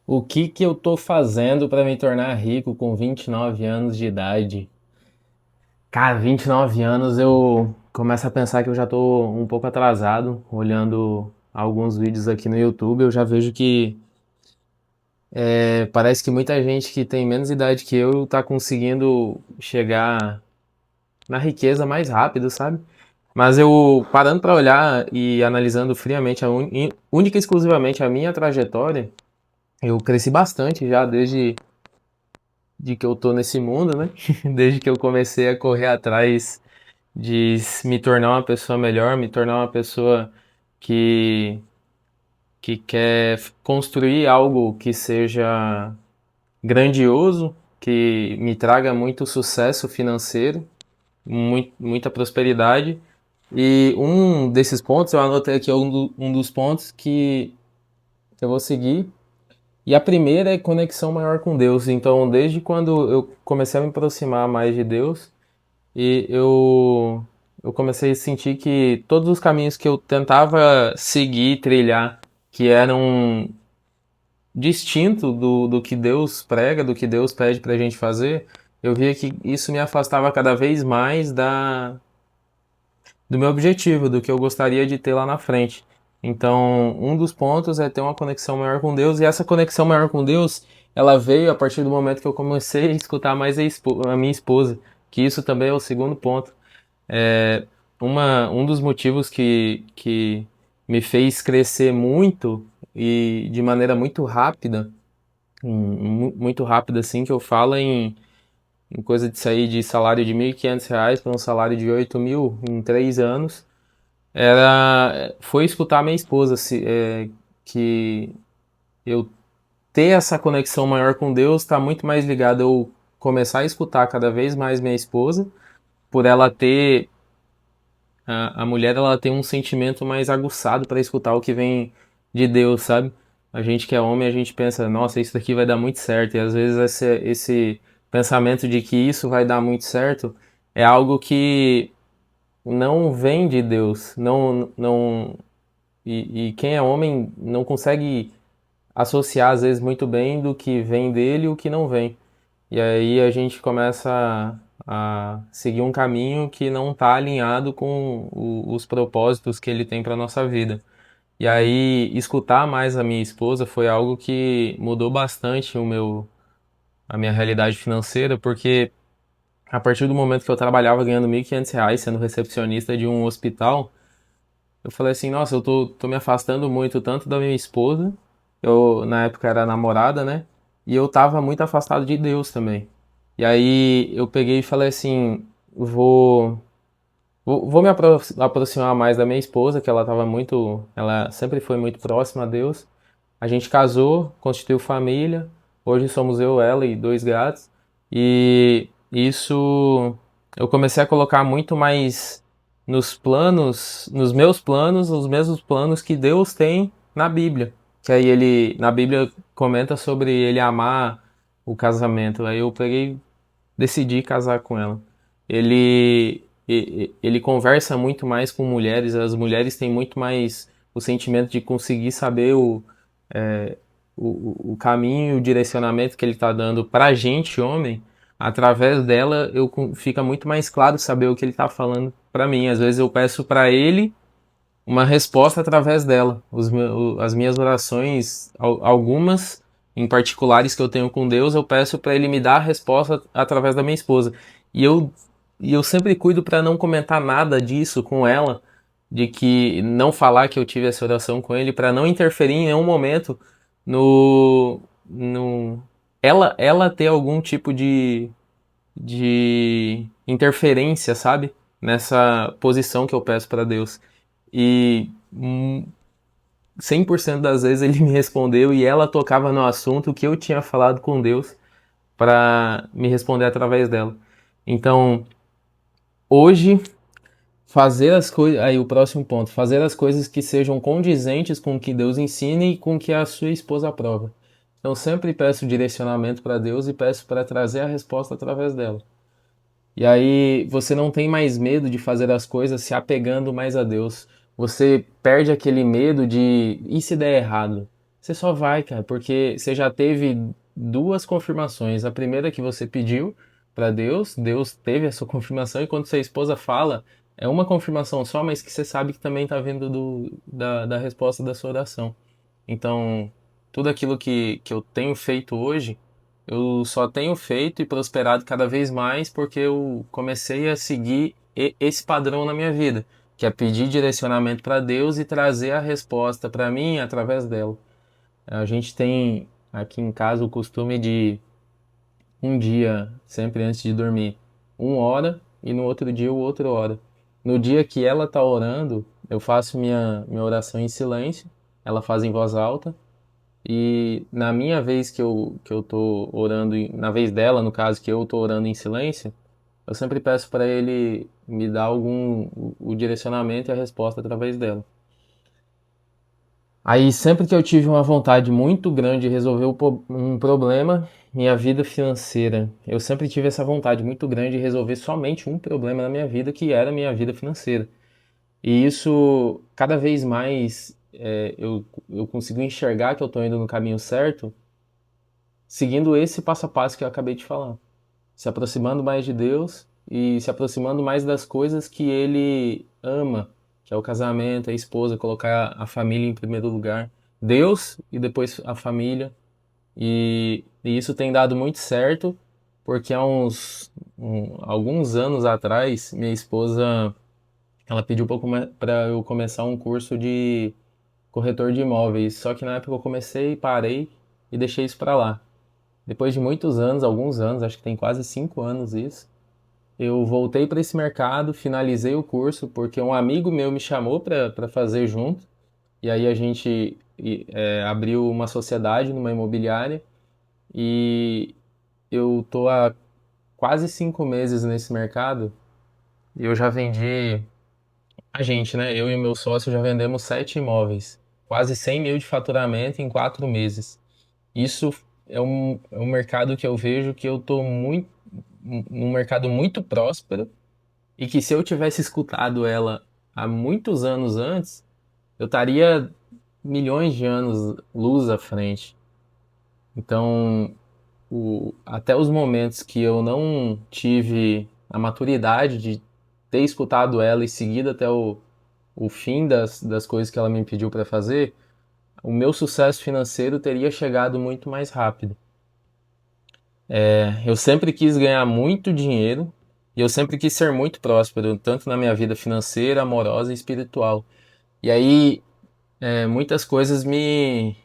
O que que eu tô fazendo para me tornar rico com 29 anos de idade? Cara, 29 anos eu começo a pensar que eu já tô um pouco atrasado. Olhando alguns vídeos aqui no YouTube, eu já vejo que parece que muita gente que tem menos idade que eu tá conseguindo chegar na riqueza mais rápido, sabe? Mas eu parando para olhar e analisando friamente, única e exclusivamente a minha trajetória, eu cresci bastante já desde de que eu tô nesse mundo, né? Desde que eu comecei a correr atrás de me tornar uma pessoa melhor, me tornar uma pessoa que, que quer construir algo que seja grandioso, que me traga muito sucesso financeiro, muita prosperidade. E um desses pontos, eu anotei aqui um dos pontos que eu vou seguir. E a primeira é conexão maior com Deus. Então, desde quando eu comecei a me aproximar mais de Deus, e eu comecei a sentir que todos os caminhos que eu tentava seguir, trilhar, que eram distintos do que Deus prega, do que Deus pede pra gente fazer, eu via que isso me afastava cada vez mais do meu objetivo, do que eu gostaria de ter lá na frente. Então, um dos pontos é ter uma conexão maior com Deus, e essa conexão maior com Deus, ela veio a partir do momento que eu comecei a escutar mais a minha esposa, que isso também é o segundo ponto. É, um dos motivos que me fez crescer muito e de maneira muito rápida, muito rápida assim, que eu falo em coisa de sair de salário de R$ 1.500 para um salário de 8.000 em 3 anos, foi escutar minha esposa, que eu ter essa conexão maior com Deus está muito mais ligado a eu começar a escutar cada vez mais minha esposa, por ela ter a mulher, ela tem um sentimento mais aguçado para escutar o que vem de Deus, sabe? A gente que é homem, a gente pensa, nossa, isso daqui vai dar muito certo. E às vezes esse pensamento de que isso vai dar muito certo é algo que não vem de Deus. E quem é homem não consegue associar, às vezes, muito bem do que vem dele e o que não vem. E aí a gente começa a seguir um caminho que não está alinhado com os propósitos que ele tem para nossa vida. E aí escutar mais a minha esposa foi algo que mudou bastante a minha realidade financeira, porque a partir do momento que eu trabalhava ganhando R$ 1.500 sendo recepcionista de um hospital, eu falei assim, nossa, tô me afastando muito tanto da minha esposa, eu na época era namorada, né? E eu tava muito afastado de Deus também. E aí eu peguei e falei assim, vou me aproximar mais da minha esposa, que ela sempre foi muito próxima a Deus. A gente casou, constituiu família. Hoje somos eu, ela e dois gatos. E isso eu comecei a colocar muito mais nos meus planos, os mesmos planos que Deus tem na Bíblia. Que aí na Bíblia comenta sobre ele amar o casamento. Aí eu peguei, decidi casar com ela. Ele conversa muito mais com mulheres, as mulheres têm muito mais o sentimento de conseguir saber o caminho e o direcionamento que ele está dando pra gente, homem. Através dela, fica muito mais claro saber o que ele está falando pra mim. Às vezes eu peço pra ele uma resposta através dela. As minhas orações, algumas em particulares que eu tenho com Deus, eu peço para Ele me dar a resposta através da minha esposa. E eu, e eu sempre cuido para não comentar nada disso com ela, de que não falar que eu tive essa oração com Ele, para não interferir em nenhum momento no ela ter algum tipo de interferência, sabe? Nessa posição que eu peço para Deus. E 100% das vezes ele me respondeu e ela tocava no assunto que eu tinha falado com Deus para me responder através dela. Então, hoje, fazer as coisas. Aí, o próximo ponto: fazer as coisas que sejam condizentes com o que Deus ensina e com o que a sua esposa aprova. Então, sempre peço direcionamento para Deus e peço para trazer a resposta através dela. E aí você não tem mais medo de fazer as coisas se apegando mais a Deus. Você perde aquele medo de e se der errado? você só vai, cara, porque você já teve duas confirmações. A primeira que você pediu para Deus, Deus teve a sua confirmação, e quando sua esposa fala, é uma confirmação só, mas que você sabe que também está vindo da resposta da sua oração. Então, tudo aquilo que eu tenho feito hoje, eu só tenho feito e prosperado cada vez mais porque eu comecei a seguir esse padrão na minha vida, que é pedir direcionamento para Deus e trazer a resposta para mim através dela. A gente tem aqui em casa o costume de um dia, sempre antes de dormir, um ora e no outro dia o outro ora. No dia que ela está orando, eu faço minha oração em silêncio, ela faz em voz alta, e na minha vez que eu tô orando, na vez dela, no caso, que eu tô orando em silêncio, eu sempre peço para ele me dar o direcionamento e a resposta através dela. Aí, sempre que eu tive uma vontade muito grande de resolver um problema, minha vida financeira, eu sempre tive essa vontade muito grande de resolver somente um problema na minha vida, que era a minha vida financeira. E isso, cada vez mais, eu consigo enxergar que eu estou indo no caminho certo, seguindo esse passo a passo que eu acabei de falar. Se aproximando mais de Deus e se aproximando mais das coisas que Ele ama, que é o casamento, a esposa, colocar a família em primeiro lugar. Deus e depois a família. E isso tem dado muito certo, porque há alguns anos atrás, minha esposa, ela pediu para eu começar um curso de corretor de imóveis. Só que na época eu comecei, parei e deixei isso para lá. Depois de muitos anos, alguns anos, acho que tem quase 5 anos isso, eu voltei para esse mercado, finalizei o curso porque um amigo meu me chamou para fazer junto. E aí a gente abriu uma sociedade numa imobiliária e eu tô há quase 5 meses nesse mercado e eu já vendi, a gente, né? Eu e o meu sócio já vendemos 7 imóveis, quase 100 mil de faturamento em 4 meses. Isso é um mercado que eu vejo que eu tô muito, um mercado muito próspero, e que se eu tivesse escutado ela há muitos anos antes, eu estaria milhões de anos luz à frente. Então, até os momentos que eu não tive a maturidade de ter escutado ela e seguido até o fim das coisas que ela me pediu para fazer, o meu sucesso financeiro teria chegado muito mais rápido. Eu sempre quis ganhar muito dinheiro e eu sempre quis ser muito próspero, tanto na minha vida financeira, amorosa e espiritual. E aí, muitas coisas me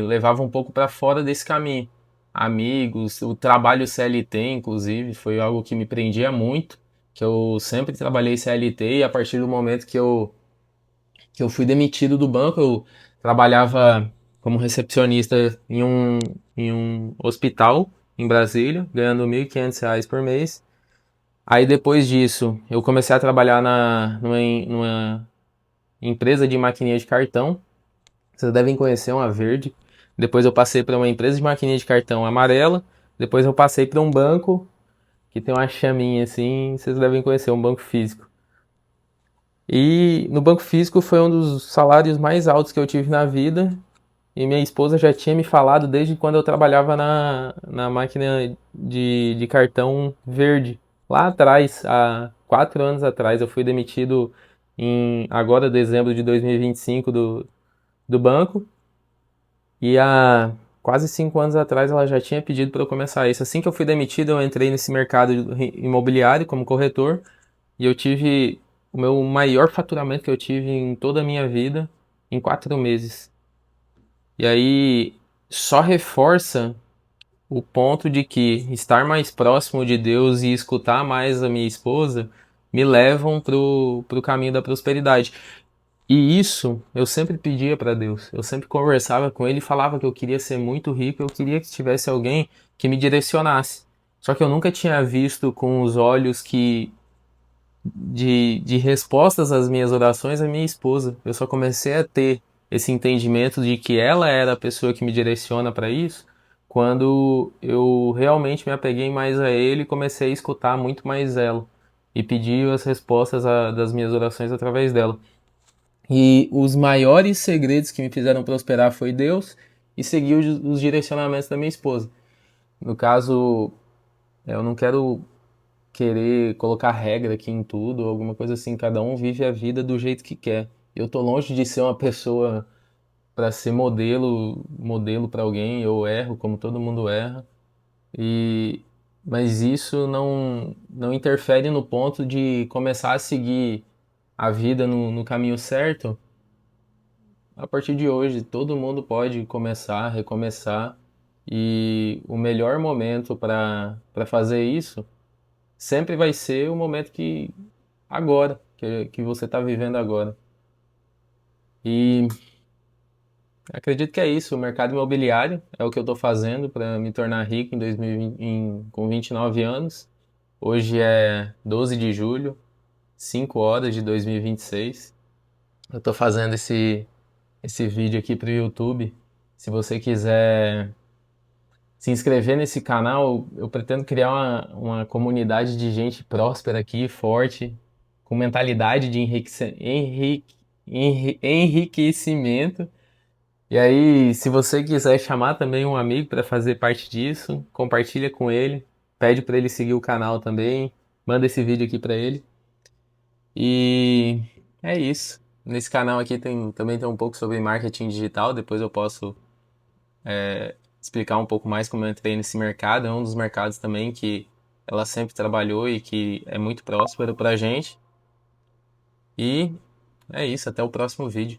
levavam um pouco para fora desse caminho. Amigos, o trabalho CLT, inclusive, foi algo que me prendia muito, que eu sempre trabalhei CLT, e a partir do momento que eu fui demitido do banco, eu trabalhava como recepcionista em um hospital em Brasília, ganhando R$ 1.500 por mês. Aí depois disso, eu comecei a trabalhar numa empresa de maquininha de cartão. Vocês devem conhecer uma verde. Depois eu passei para uma empresa de maquininha de cartão amarela. Depois eu passei para um banco que tem uma chaminha assim. Vocês devem conhecer, um banco físico. E no banco físico foi um dos salários mais altos que eu tive na vida. E minha esposa já tinha me falado desde quando eu trabalhava na máquina de cartão verde. Lá atrás, há 4 anos atrás, eu fui demitido em agora dezembro de 2025 do banco. E há quase 5 anos atrás ela já tinha pedido para eu começar isso. Assim que eu fui demitido, eu entrei nesse mercado imobiliário como corretor e eu tive o meu maior faturamento que eu tive em toda a minha vida em 4 meses. E aí só reforça o ponto de que estar mais próximo de Deus e escutar mais a minha esposa me levam pro caminho da prosperidade. E isso eu sempre pedia para Deus. Eu sempre conversava com ele e falava que eu queria ser muito rico, eu queria que tivesse alguém que me direcionasse. Só que eu nunca tinha visto com os olhos de respostas às minhas orações a minha esposa. Eu só comecei a ter esse entendimento de que ela era a pessoa que me direciona para isso quando eu realmente me apeguei mais a ele e comecei a escutar muito mais ela e pedir as respostas das minhas orações através dela. E os maiores segredos que me fizeram prosperar foi Deus e seguir os direcionamentos da minha esposa. No caso, eu não quero querer colocar regra aqui em tudo, alguma coisa assim. Cada um vive a vida do jeito que quer. Eu tô longe de ser uma pessoa para ser modelo para alguém. Eu erro como todo mundo erra. E mas isso não interfere no ponto de começar a seguir a vida no caminho certo. A partir de hoje, todo mundo pode começar, recomeçar. E o melhor momento para fazer isso sempre vai ser o momento que agora, que você está vivendo agora. E acredito que é isso. O mercado imobiliário é o que eu estou fazendo para me tornar rico em 2020, com 29 anos. Hoje é 12 de julho, 5 horas de 2026. Eu estou fazendo esse vídeo aqui para o YouTube. Se você quiser se inscrever nesse canal, eu pretendo criar uma comunidade de gente próspera aqui, forte, com mentalidade de enriquecimento. E aí, se você quiser chamar também um amigo para fazer parte disso, compartilha com ele, pede para ele seguir o canal também, manda esse vídeo aqui para ele. E é isso. Nesse canal aqui também tem um pouco sobre marketing digital, depois eu posso explicar um pouco mais como eu entrei nesse mercado. É um dos mercados também que ela sempre trabalhou e que é muito próspero pra gente. E é isso, até o próximo vídeo.